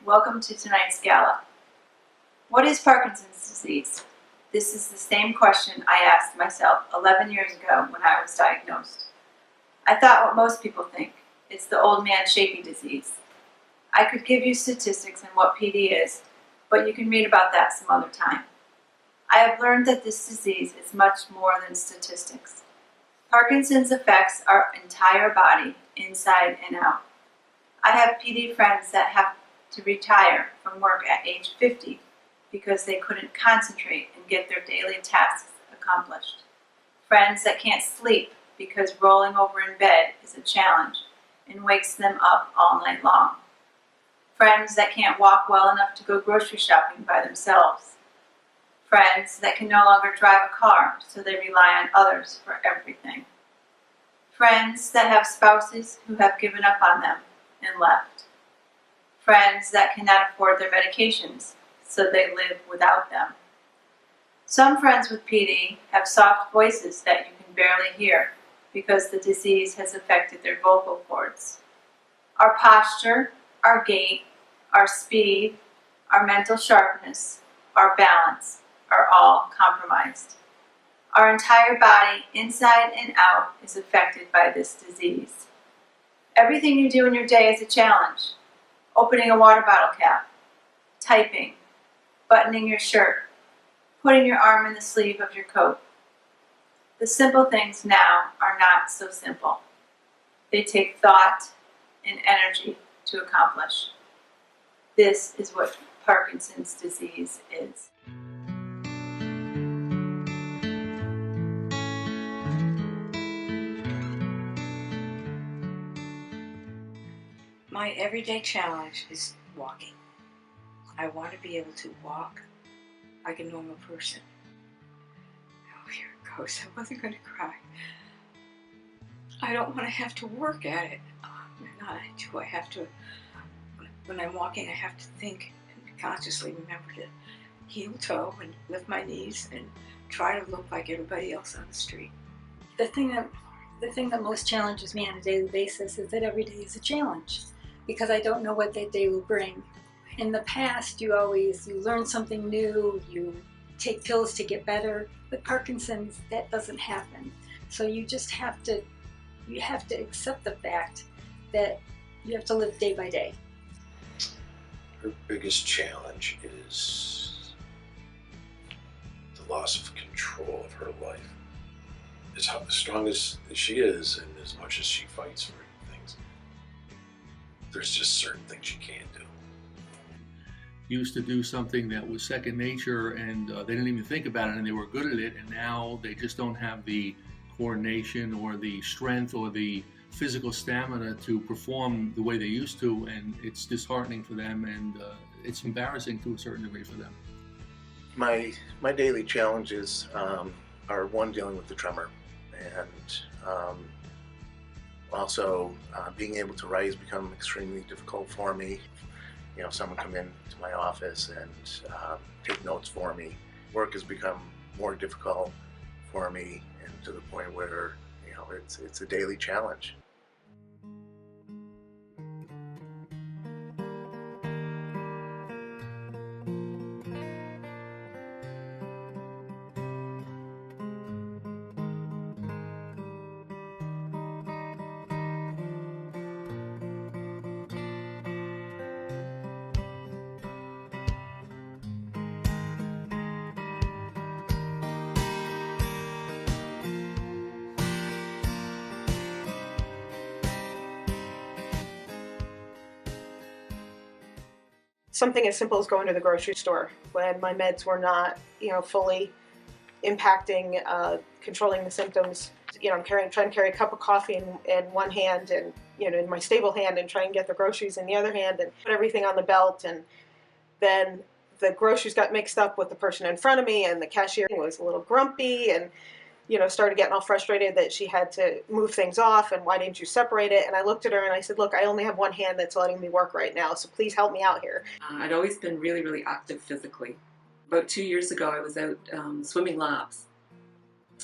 Welcome to tonight's gala. What is Parkinson's disease? This is the same question I asked myself 11 years ago when I was diagnosed. I thought what most people think. It's the old man shaky disease. I could give you statistics on what PD is, but you can read about that some other time. I have learned that this disease is much more than statistics. Parkinson's affects our entire body, inside and out. I have PD friends that have to retire from work at age 50 because they couldn't concentrate and get their daily tasks accomplished. Friends that can't sleep because rolling over in bed is a challenge and wakes them up all night long. Friends that can't walk well enough to go grocery shopping by themselves. Friends that can no longer drive a car, so they rely on others for everything. Friends that have spouses who have given up on them and left. Friends that cannot afford their medications, so they live without them. Some friends with PD have soft voices that you can barely hear because the disease has affected their vocal cords. Our posture, our gait, our speed, our mental sharpness, our balance are all compromised. Our entire body, inside and out, is affected by this disease. Everything you do in your day is a challenge. Opening a water bottle cap, typing, buttoning your shirt, putting your arm in the sleeve of your coat. The simple things now are not so simple. They take thought and energy to accomplish. This is what Parkinson's disease is. My everyday challenge is walking. I want to be able to walk like a normal person. Oh, here it goes. I wasn't going to cry. I don't want to have to work at it. I have to, when I'm walking, I have to think and consciously remember to heel toe and lift my knees and try to look like everybody else on the street. The thing that most challenges me on a daily basis is that every day is a challenge, because I don't know what that day will bring. In the past, you learn something new, you take pills to get better. With Parkinson's, that doesn't happen. So you just have to accept the fact that you have to live day by day. Her biggest challenge is the loss of control of her life. As strong as she is, and as much as she fights for things, there's just certain things she can't do. Used to do something that was second nature, and they didn't even think about it, and they were good at it, and now they just don't have the coordination or the strength or the physical stamina to perform the way they used to, and it's disheartening for them, and it's embarrassing to a certain degree for them. My daily challenges are one, dealing with the tremor, and also being able to write has become extremely difficult for me. You know, someone come in to my office and take notes for me. Work has become more difficult for me, and to the point where, you know, it's a daily challenge. Something as simple as going to the grocery store when my meds were not, fully impacting, controlling the symptoms. I'm trying to carry a cup of coffee in one hand, and in my stable hand, and try and get the groceries in the other hand, and put everything on the belt. And then the groceries got mixed up with the person in front of me, and the cashier was a little grumpy, and started getting all frustrated that she had to move things off, and why didn't you separate it? And I looked at her and I said, look, I only have one hand that's letting me work right now, so please help me out here. I'd always been really, really active physically. About 2 years ago, I was out swimming laps.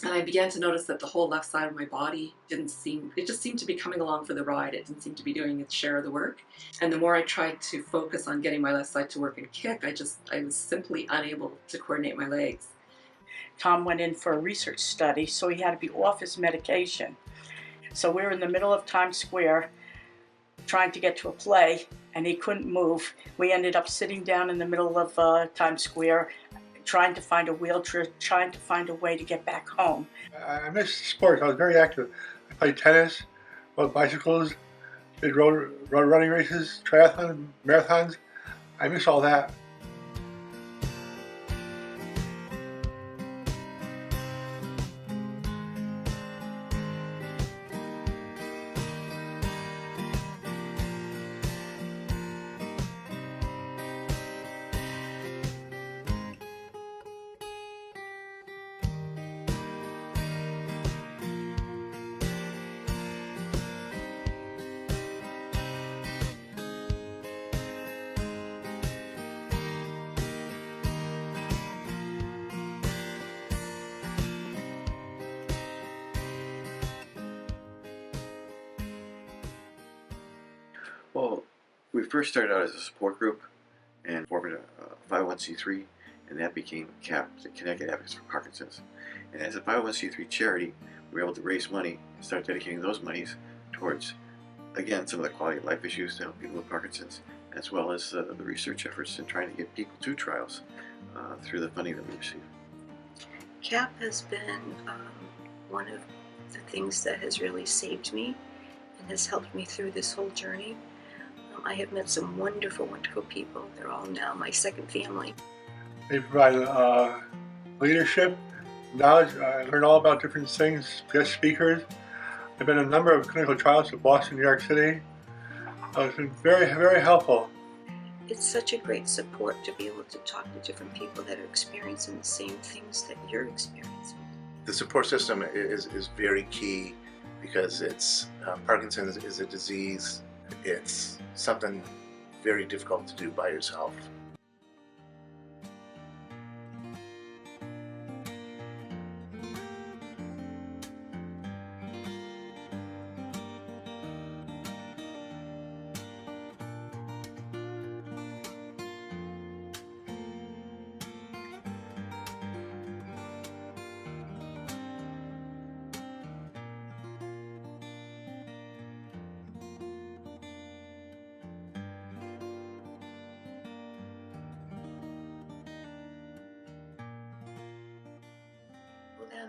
And I began to notice that the whole left side of my body it just seemed to be coming along for the ride. It didn't seem to be doing its share of the work. And the more I tried to focus on getting my left side to work and kick, I was simply unable to coordinate my legs. Tom went in for a research study, so he had to be off his medication. So we were in the middle of Times Square trying to get to a play, and he couldn't move. We ended up sitting down in the middle of Times Square, trying to find a wheelchair, trying to find a way to get back home. I miss sports. I was very active. I played tennis, rode bicycles, did road running races, triathlon, marathons. I miss all that. Well, we first started out as a support group and formed a 501c3, and that became CAP, the Connecticut Advocates for Parkinson's. And as a 501c3 charity, we were able to raise money and start dedicating those monies towards, again, some of the quality of life issues to help people with Parkinson's, as well as the research efforts in trying to get people to trials through the funding that we receive. CAP has been one of the things that has really saved me and has helped me through this whole journey. I have met some wonderful, wonderful people. They're all now my second family. They provide leadership, knowledge. I learned all about different things, guest speakers. I've been in a number of clinical trials in Boston, New York City. It's been very, very helpful. It's such a great support to be able to talk to different people that are experiencing the same things that you're experiencing. The support system is very key because Parkinson's is a disease. It's something very difficult to do by yourself.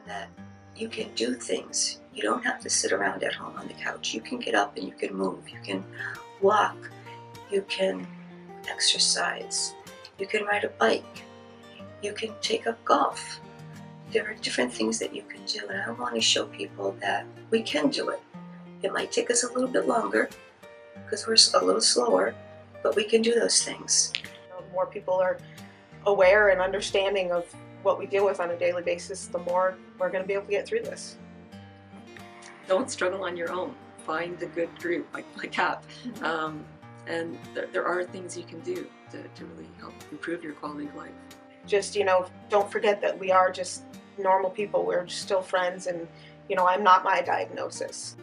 That you can do things. You don't have to sit around at home on the couch. You can get up and you can move. You can walk. You can exercise. You can ride a bike. You can take up golf. There are different things that you can do, and I want to show people that we can do it. It might take us a little bit longer because we're a little slower, but we can do those things. The more people are aware and understanding of what we deal with on a daily basis, the more we're going to be able to get through this. Don't struggle on your own. Find a good group like CAP. And there are things you can do to really help improve your quality of life. Just, don't forget that we are just normal people. We're still friends, and, I'm not my diagnosis.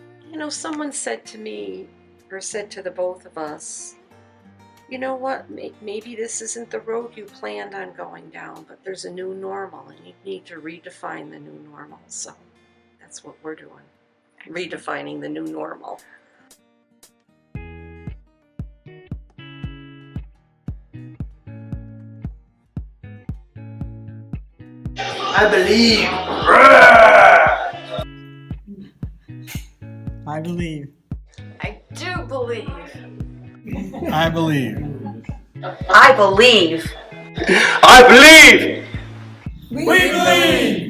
Someone said to me, or said to the both of us, you know what, maybe this isn't the road you planned on going down, but there's a new normal and you need to redefine the new normal. So that's what we're doing, redefining the new normal. I believe. I believe. I do believe. I believe. I believe. I believe. We believe.